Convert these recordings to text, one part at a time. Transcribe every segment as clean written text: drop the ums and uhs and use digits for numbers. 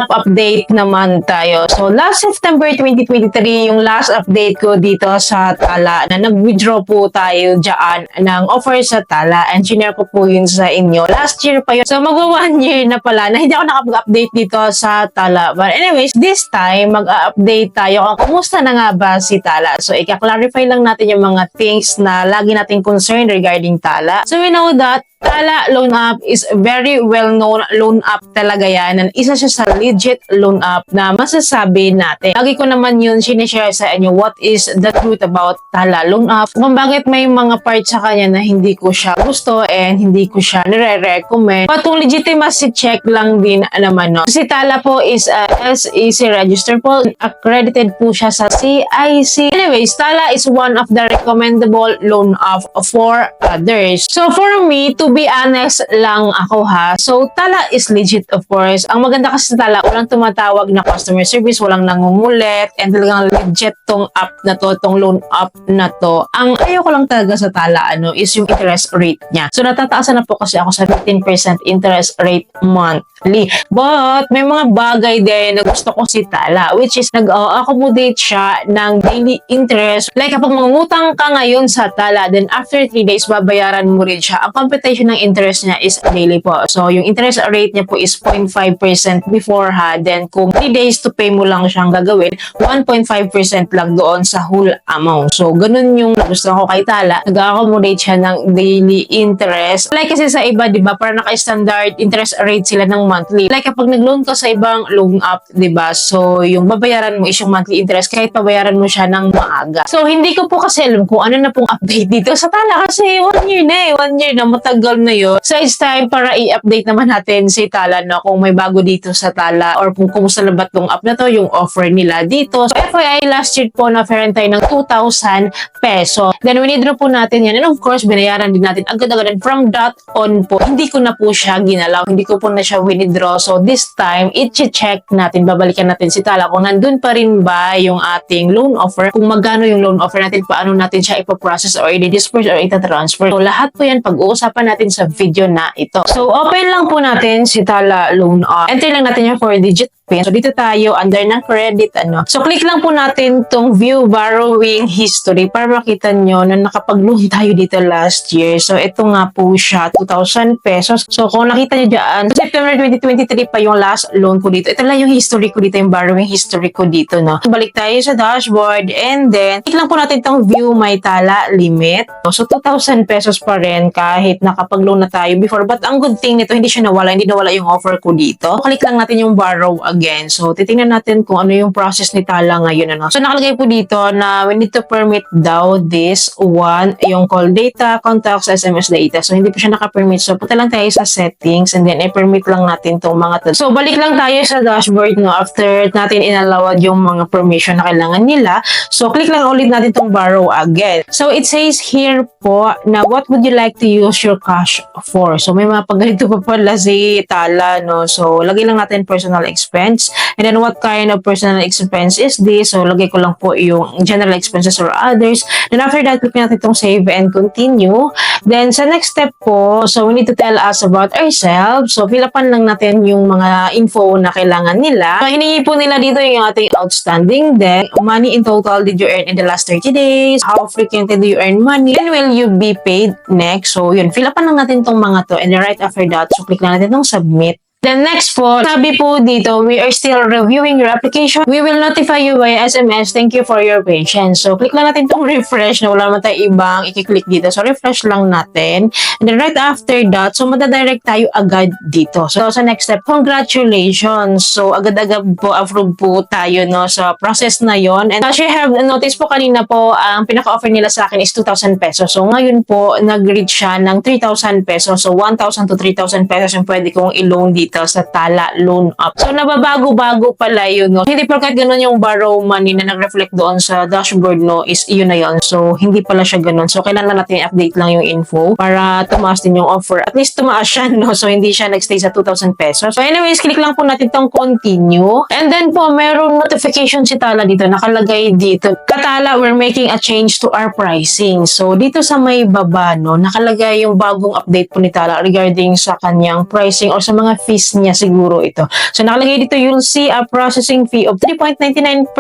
update naman tayo. So, last September 2023, yung last update ko dito sa Tala na nag-withdraw po tayo dyan ng offer sa Tala and shinare ko po yun sa inyo. Last year pa yun. So, magwa 1 year na pala na hindi ako nakapag-update dito sa Tala. But anyways, this time, mag-update tayo kung kumusta na nga ba si Tala. So, i-clarify lang natin yung mga things na lagi nating concern regarding Tala. So, we know that Tala Loan App is very well-known loan app talaga yan. And isa siya sa legit loan app na masasabi natin. Lagi ko naman yun sinishare sa inyo what is the truth about Tala Loan App. Kung bakit may mga parts sa kanya na hindi ko siya gusto and hindi ko siya nire-recommend. Patong legitimacy check lang din naman. No? Si Tala po is SEC registered po. Accredited po siya sa CIC. Anyways, Tala is one of the recommendable loan app for others. So for me, to be honest lang ako ha. So, Tala is legit of course. Ang maganda kasi sa Tala, walang tumatawag na customer service, walang nangungulit, and talagang legit tong app na to, tong loan app na to. Ang ayaw ko lang talaga sa Tala, is yung interest rate niya. So, natataasan na po kasi ako sa 15% interest rate monthly. But, may mga bagay din na gusto ko si Tala, which is nag-accommodate siya ng daily interest. Like, kapag mangungutang ka ngayon sa Tala, then after 3 days, babayaran mo rin siya. Ang computation ng interest niya is daily po. So, yung interest rate niya po is 0.5% before ha. Then, kung 3 days to pay mo lang siyang gagawin, 1.5% lang doon sa whole amount. So, ganun yung nagustuhan ko kay Tala. Nag-accommodate siya ng daily interest. Like kasi sa iba, di ba, para naka-standard interest rate sila ng monthly. Like kapag nag-loan ka sa ibang loan app, di ba, so, yung babayaran mo is yung monthly interest kahit pabayaran mo siya ng maaga. So, hindi ko po kasi alam kung ano na pong update dito sa Tala kasi 1 year na 1 year na matagal na yun. So, it's time para i-update naman natin si Tala na kung may bago dito sa Tala or kung kumusta na ba tong app na to, yung offer nila dito. So, FYI, last year po na-offeran tayo ng 2,000 peso. Then, winidraw po natin yan. And of course, binayaran din natin agad-agad. And from that on po, hindi ko na po siya ginalaw. Hindi ko po na siya winidraw. So, this time, i-check natin. Babalikan natin si Tala kung nandun pa rin ba yung ating loan offer. Kung magkano yung loan offer natin, paano natin siya ipaprocess or i-disperse or ita-transfer. So, lahat po yan pag-uusapan natin sa video na ito. So, open lang po natin si Tala Loan App. Enter lang natin yung 4-digit PIN. So, dito tayo under ng credit. So, click lang po natin tong view borrowing history para makita nyo na nakapag-loan tayo dito last year. So, ito nga po siya, 2,000 pesos. So, kung nakita nyo dyan, September 2023 pa yung last loan ko dito. Ito lang yung history ko dito, yung borrowing history ko dito, no? Balik tayo sa dashboard and then, click lang po natin tong view my Tala limit. So, 2,000 pesos pa rin kahit nakapag-loan na tayo before. But, ang good thing nito, hindi siya nawala. Hindi nawala yung offer ko dito. Click lang natin yung borrow again. So, titingnan natin kung ano yung process ni Tala ngayon. So, nakalagay po dito na we need to permit daw this one, yung call data, contacts, SMS data. So, hindi po siya naka-permit. So, punta lang tayo sa settings and then i-permit lang natin itong mga to. So, balik lang tayo sa dashboard, no? After natin inalawad yung mga permission na kailangan nila. So, click lang ulit natin itong borrow again. So, it says here po na what would you like to use your cash for? So, may mga pagganito pa pala si Tala, no? So, lagay lang natin personal expense. And then, what kind of personal expense is this? So, lagay ko lang po yung general expenses or others. Then, after that, click natin itong save and continue. Then, sa next step po, so, we need to tell us about ourselves. So, fill upan lang natin yung mga info na kailangan nila. So, hiningi po nila dito yung ating outstanding debt. Money in total did you earn in the last 30 days? How frequently do you earn money? When will you be paid next? So, yun. Fill upan lang natin itong mga to. And then, right after that, so, click lang natin itong submit. Then next po, sabi po dito, we are still reviewing your application. We will notify you via SMS. Thank you for your patience. So, click lang natin itong refresh na wala naman tayo ibang i-click dito. So, refresh lang natin. And then right after that, so madadirect tayo agad dito. So, sa next step, congratulations. So, agad-agad po, approve po tayo no, sa process na yon. And as you have noticed po kanina po, ang pinaka-offer nila sa akin is 2,000 pesos. So, ngayon po, nag-reach siya ng 3,000 pesos. So, 1,000 to 3,000 pesos yung pwede kong i-loan dito sa Tala Loan App. So, nababago-bago pala yun, no? Hindi porkat ganun yung borrow money na nag-reflect doon sa dashboard, no, is yun na yun. So, hindi pala siya ganun. So, kailangan natin i-update lang yung info para tumaas din yung offer. At least tumaas siya, no? So, hindi siya nag-stay sa 2,000 pesos. So, anyways, click lang po natin tong continue. And then po, merong notification si Tala dito. Nakalagay dito, Katala, we're making a change to our pricing. So, dito sa may baba, no, nakalagay yung bagong update po ni Tala regarding sa kanyang pricing or sa mga fees fees niya siguro ito. So nakalagay dito, you'll see a processing fee of 3.99%,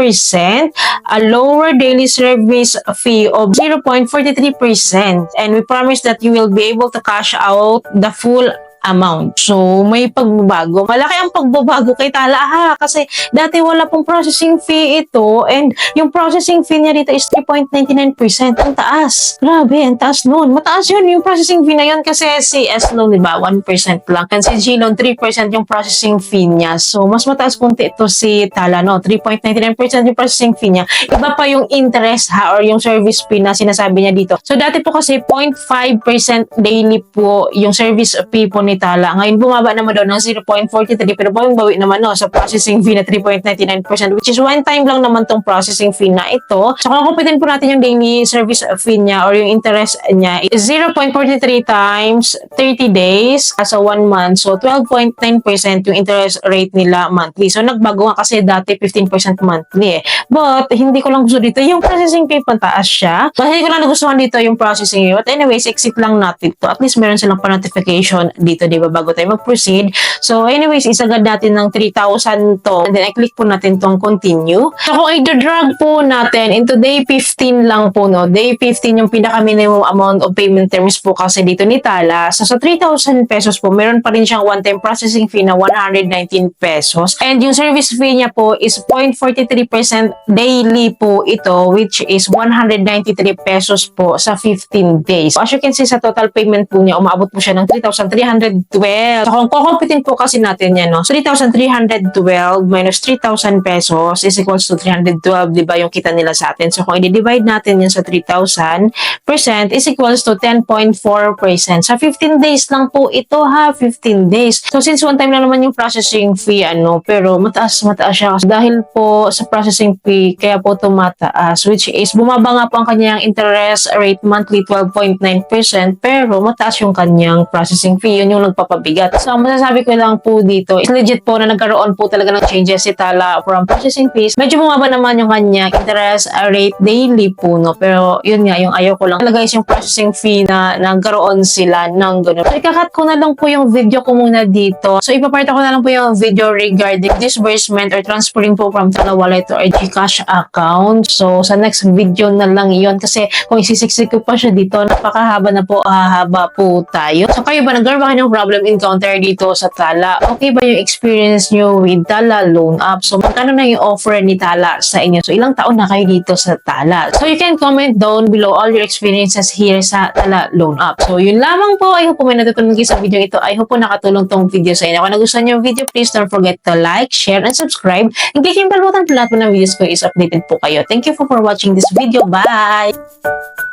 a lower daily service fee of 0.43%, and we promise that you will be able to cash out the full amount. So, may pagbabago. Malaki ang pagbabago kay Tala ha, kasi dati wala pong processing fee ito, and yung processing fee niya dito is 3.99%. Ang taas. Grabe, ang taas nun. Mataas yun yung processing fee na yun kasi si S-Loan, diba, 1% lang. Kasi si G-Loan, 3% yung processing fee niya. So, mas mataas punti ito si Tala, no? 3.99% yung processing fee niya. Iba pa yung interest ha, or yung service fee na sinasabi niya dito. So, dati po kasi 0.5% daily po yung service fee po ni Tala. Ngayon, bumaba naman daw ng 0.43, pero bawi naman no, sa processing fee na 3.99%, which is one time lang naman tong processing fee na ito. So, kung kupitin po natin yung daily service fee niya or yung interest niya is 0.43 times 30 days as a 1 month. So, 12.9% yung interest rate nila monthly. So, nagbago nga kasi dati 15% monthly eh. But, hindi ko lang gusto dito. Yung processing fee pantaas siya. Kasi ko lang nagustuhan dito yung processing fee. But anyways, exit lang natin to. At least meron silang pa-notification dito, di ba, bago tayo mag-proceed. So, anyways, isagad natin ng 3,000 to. And then, i-click po natin tong continue. So, kung i-drag po natin into day 15 lang po, no? Day 15 yung pinaka-minimum amount of payment terms po kasi dito ni Tala. So, sa 3,000 pesos po, meron pa rin siyang one-time processing fee na 119 pesos. And yung service fee niya po is 0.43% daily po ito, which is 193 pesos po sa 15 days. So, as you can see, sa total payment po niya, umabot po siya ng 3,312. So, kung kukumpitin po kasi natin yan, no? So, 3,312 minus 3,000 pesos is equals to 312, di ba, yung kita nila sa atin. So, kung i-divide natin yun sa 3,000% is equals to 10.4%. Sa 15 days lang po ito ha, 15 days. So, since one time na naman yung processing fee, pero mataas siya. Dahil po sa processing fee, kaya po tumataas, which is bumaba nga po ang kanyang interest rate monthly 12.9%, pero mataas yung kanyang processing fee. Yun yung nagpapabigat. So, ang masasabi ko lang po dito is legit po na nagkaroon po talaga ng changes si Tala from processing fees. Medyo bumaba naman yung kanyang interest rate daily po, no? Pero yun nga, yung ayaw ko lang talaga is yung processing fee na nagkaroon sila ng gano'n. So, ikakat ko na lang po yung video ko muna dito. So, ipaparta ko na lang po yung video regarding disbursement or transferring po from Tala Wallet to our GCash account. So, sa next video na lang yun kasi kung isisiksik ko pa siya dito, napakahaba na po, hahaba po tayo. So, kayo ba, nagkaroon ba kayo ng problem encounter dito sa Tala? Okay ba yung experience nyo with Tala Loan App? So, magkano na yung offer ni Tala sa inyo? So, ilang taon na kayo dito sa Tala? So, you can comment down below all your experiences here sa Tala Loan App. So, yun lamang po. I hope po may natutunan kayo sa video ito. I hope po nakatulong tong video sa inyo. Kung nagustuhan nyo yung video, please don't forget to like, share, and subscribe. And click yung bell button para lahat po ng videos ko is updated po kayo. Thank you for watching this video. Bye!